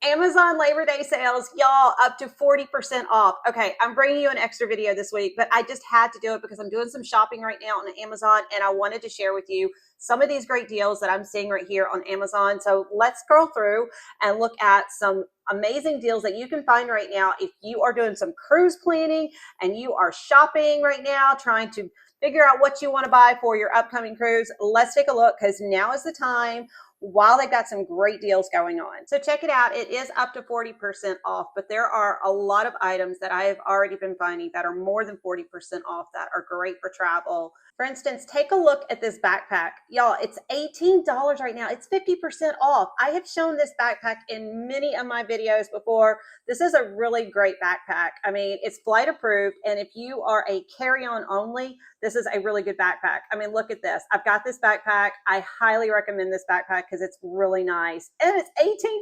Amazon Labor Day sales, y'all, up to 40% off. Okay, I'm bringing you an extra video this week, but I just had to do it because I'm doing some shopping right now on Amazon, and I wanted to share with you some of these great deals that I'm seeing right here on Amazon. So let's scroll through and look at some amazing deals that you can find right now if you are doing some cruise planning and you are shopping right now, trying to figure out what you want to buy for your upcoming cruise. Let's take a look because now is the time while they've got some great deals going on. So check it out. It is up to 40% off, but there are a lot of items that I have already been finding that are more than 40% off that are great for travel. For instance, take a look at this backpack. Y'all, it's $18 right now. It's 50% off. I have shown this backpack in many of my videos before. This is a really great backpack. I mean, it's flight approved, and if you are a carry-on only, this is a really good backpack. I mean, look at this. I've got this backpack. I highly recommend this backpack because it's really nice. And it's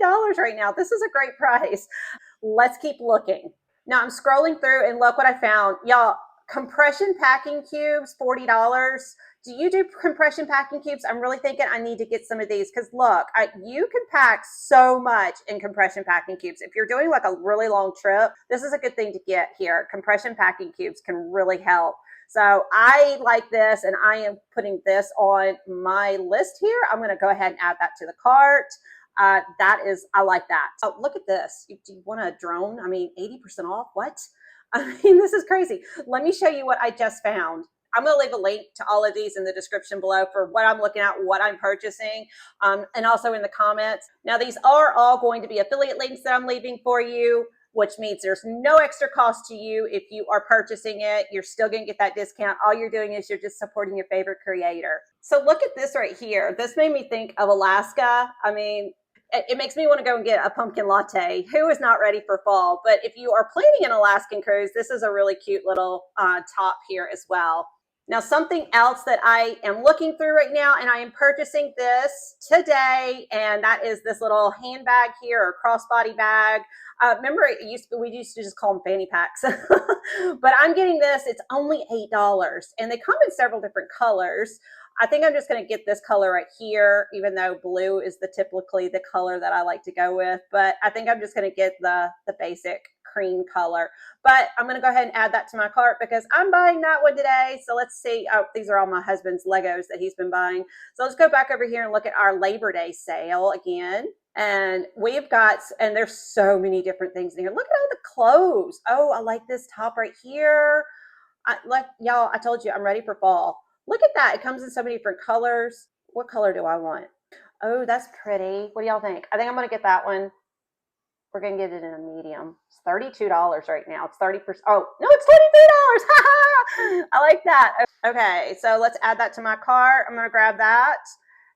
$18 right now. This is a great price. Let's keep looking. Now I'm scrolling through and look what I found. Y'all, compression packing cubes, $40. Do you do compression packing cubes? I'm really thinking I need to get some of these because look, you can pack so much in compression packing cubes. If you're doing like a really long trip, this is a good thing to get here. Compression packing cubes can really help. So I like this, and I am putting this on my list here. I'm going to go ahead and add that to the cart. I like that. Oh, look at this. Do you want a drone? I mean, 80% off? What? I mean, this is crazy. Let me show you what I just found. I'm going to leave a link to all of these in the description below for what I'm looking at, what I'm purchasing, and also in the comments. Now, these are all going to be affiliate links that I'm leaving for you, which means there's no extra cost to you if you are purchasing it. You're still going to get that discount. All you're doing is you're just supporting your favorite creator. So look at this right here. This made me think of Alaska. I mean, it makes me want to go and get a pumpkin latte. Who is not ready for fall? But if you are planning an Alaskan cruise, this is a really cute little top here as well. Now, something else that I am looking through right now, and I am purchasing this today, and that is this little handbag here, or crossbody bag. Remember, we used to just call them fanny packs, but I'm getting this. It's only $8, and they come in several different colors. I think I'm just going to get this color right here, even though blue is typically the color that I like to go with. But I think I'm just going to get the basic cream color. But I'm going to go ahead and add that to my cart because I'm buying that one today. So let's see. Oh, these are all my husband's Legos that he's been buying. So let's go back over here and look at our Labor Day sale again. And we've got, and there's so many different things in here. Look at all the clothes. Oh, I like this top right here. Y'all, I told you I'm ready for fall. Look at that. It comes in so many different colors. What color do I want? Oh, that's pretty. What do y'all think? I think I'm going to get that one. We're going to get it in a medium. It's $32 right now. It's 30%. Oh, no, it's $23. I like that. Okay, so let's add that to my cart. I'm going to grab that.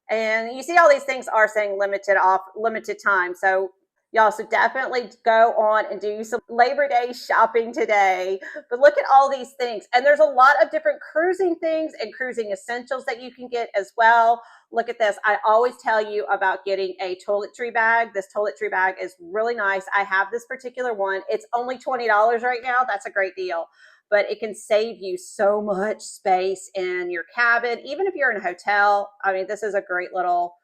And you see all these things are saying limited time. So y'all, so definitely go on and do some Labor Day shopping today. But look at all these things. And there's a lot of different cruising things and cruising essentials that you can get as well. Look at this. I always tell you about getting a toiletry bag. This toiletry bag is really nice. I have this particular one. It's only $20 right now. That's a great deal. But it can save you so much space in your cabin. Even if you're in a hotel, I mean, this is a great little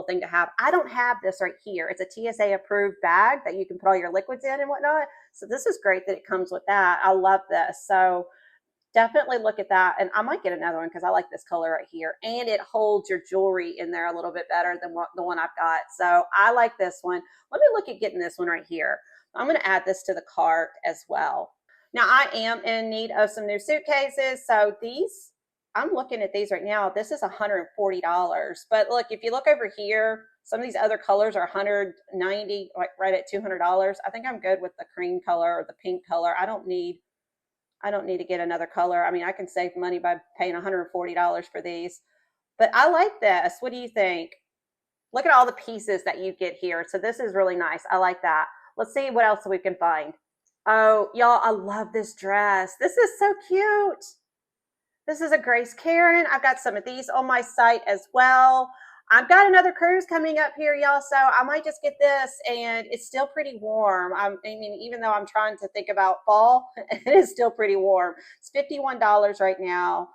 thing to have. I don't have this right here. It's a TSA approved bag that you can put all your liquids in and whatnot. So this is great that it comes with that. I love this. So definitely look at that. And I might get another one because I like this color right here. And it holds your jewelry in there a little bit better than the one I've got. So I like this one. Let me look at getting this one right here. I'm going to add this to the cart as well. Now I am in need of some new suitcases. So I'm looking at these right now. This is $140. But look, if you look over here, some of these other colors are $190, like right at $200. I think I'm good with the cream color or the pink color. I don't need to get another color. I mean, I can save money by paying $140 for these. But I like this. What do you think? Look at all the pieces that you get here. So this is really nice. I like that. Let's see what else we can find. Oh, y'all, I love this dress. This is so cute. This is a Grace Karen. I've got some of these on my site as well. I've got another cruise coming up here, y'all, so I might just get this, and it's still pretty warm. I mean, even though I'm trying to think about fall, it is still pretty warm. It's $51 right now.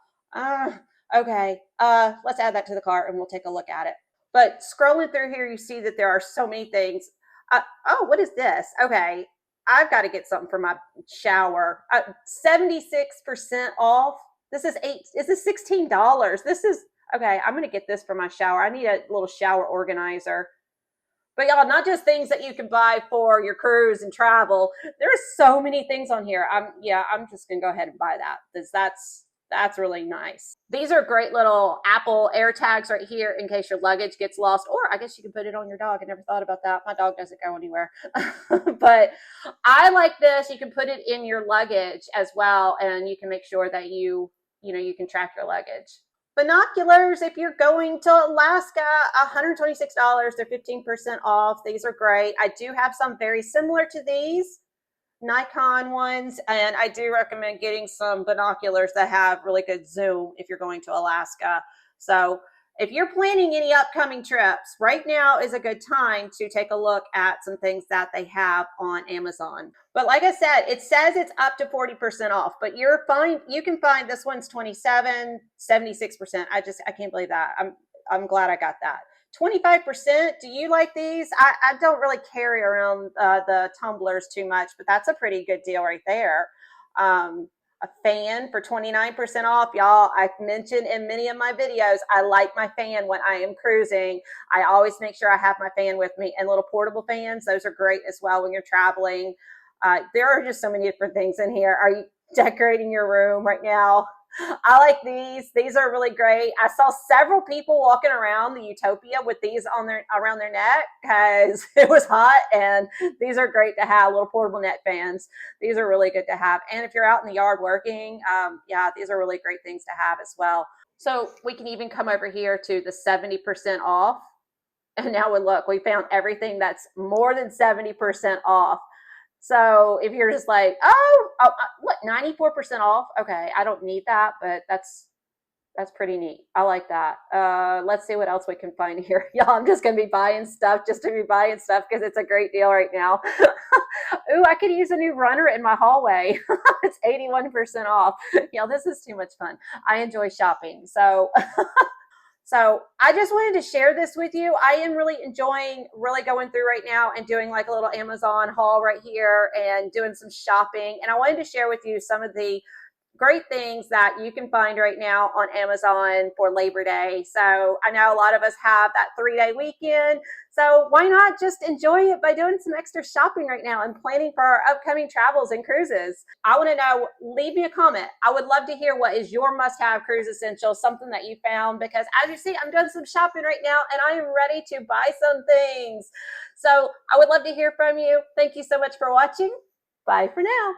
Okay, let's add that to the cart, and we'll take a look at it. But scrolling through here, you see that there are so many things. Oh, what is this? Okay, I've got to get something for my shower. 76% off. This is $16. This is okay. I'm gonna get this for my shower. I need a little shower organizer. But y'all, not just things that you can buy for your cruise and travel. There's so many things on here. I'm just gonna go ahead and buy that because that's really nice. These are great little Apple air tags right here in case your luggage gets lost, or I guess you can put it on your dog. I never thought about that. My dog doesn't go anywhere. But I like this. You can put it in your luggage as well, and you can make sure that you can track your luggage. Binoculars, if you're going to Alaska, $126. They're 15% off. These are great. I do have some very similar to these Nikon ones, and I do recommend getting some binoculars that have really good zoom if you're going to Alaska. So if you're planning any upcoming trips, right now is a good time to take a look at some things that they have on Amazon. But like I said, it says it's up to 40% off, but you can find this one's 27, 76%. I can't believe that. I'm glad I got that. 25%. Do you like these? I don't really carry around the tumblers too much, but that's a pretty good deal right there. A fan for 29% off. Y'all, I've mentioned in many of my videos, I like my fan when I am cruising. I always make sure I have my fan with me, and little portable fans. Those are great as well when you're traveling. There are just so many different things in here. Are you decorating your room right now? I like these. These are really great. I saw several people walking around the Utopia with these around their neck because it was hot, and these are great to have, little portable neck fans. These are really good to have. And if you're out in the yard working, yeah, these are really great things to have as well. So we can even come over here to the 70% off. And now look, we found everything that's more than 70% off. So if you're just like, what, 94% off? Okay, I don't need that, but that's pretty neat. I like that. Let's see what else we can find here. Y'all, I'm just gonna be buying stuff just to be buying stuff because it's a great deal right now. Ooh, I could use a new runner in my hallway. It's 81% off. Y'all, this is too much fun. I enjoy shopping. So So I just wanted to share this with you. I am really enjoying going through right now and doing like a little Amazon haul right here and doing some shopping. And I wanted to share with you some of the great things that you can find right now on Amazon for Labor Day. So I know a lot of us have that 3-day weekend. So why not just enjoy it by doing some extra shopping right now and planning for our upcoming travels and cruises? I want to know, leave me a comment. I would love to hear what is your must-have cruise essential, something that you found, because as you see, I'm doing some shopping right now and I am ready to buy some things. So I would love to hear from you. Thank you so much for watching. Bye for now.